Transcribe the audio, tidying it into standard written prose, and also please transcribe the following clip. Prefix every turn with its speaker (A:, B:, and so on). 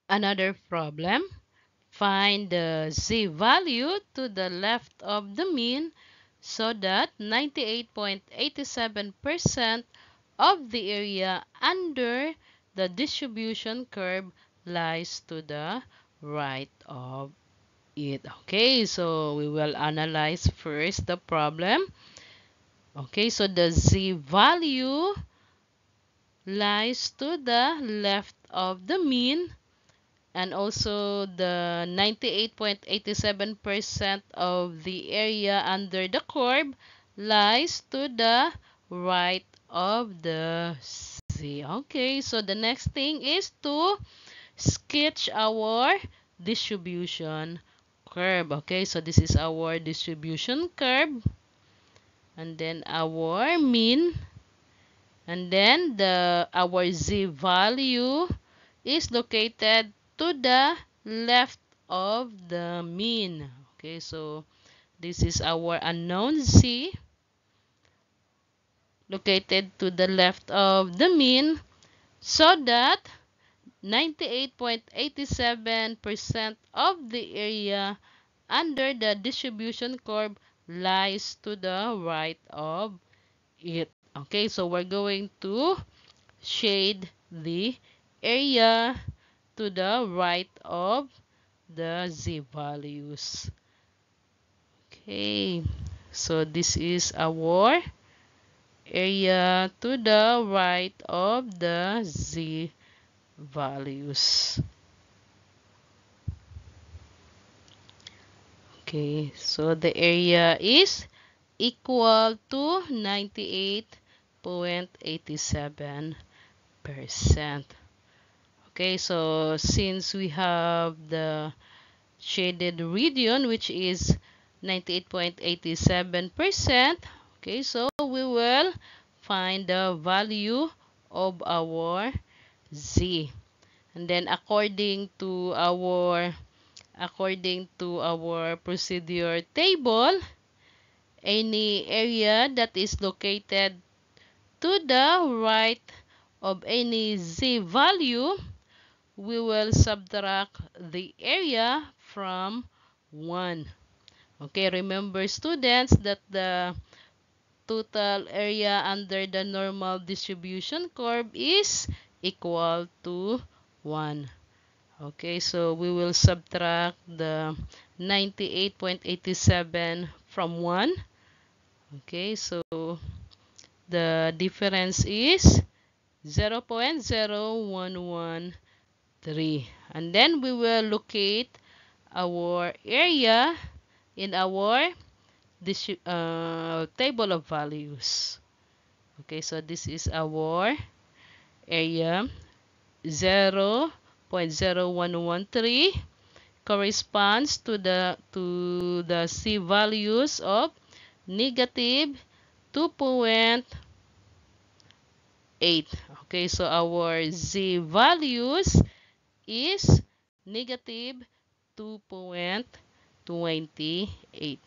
A: Another problem. Find the z value to the left of the mean so that 98.87% of the area under the distribution curve lies to the right of it. Okay, so we will analyze first the problem. Okay, so the z value lies to the left of the mean, and also the 98.87% of the area under the curve lies to the right of the z. Okay, so the next thing is to sketch our distribution curve. Okay, so this is our distribution curve, and then our mean, and then our z value is located to the left of the mean. Okay, so this is our unknown z located to the left of the mean, so that 98.87% of the area under the distribution curve lies to the right of it. Okay, so we're going to shade the area to the right of the z values. Okay, so this is our area to the right of the z values. Okay, so the area is equal to 98.87%. Okay, so since we have the shaded region, which is 98.87%, okay, so we will find the value of our z. And then according to our procedure table, any area that is located to the right of any z value, we will subtract the area from 1. Okay, remember students that the total area under the normal distribution curve is equal to 1. Okay, so we will subtract the 98.87 from 1. Okay, so the difference is 0.0113. And then we will locate our area in our table of values. Okay, so this is our area. 0.0113 corresponds to the c values of negative 2.8. Okay, so our z values is negative 2.28.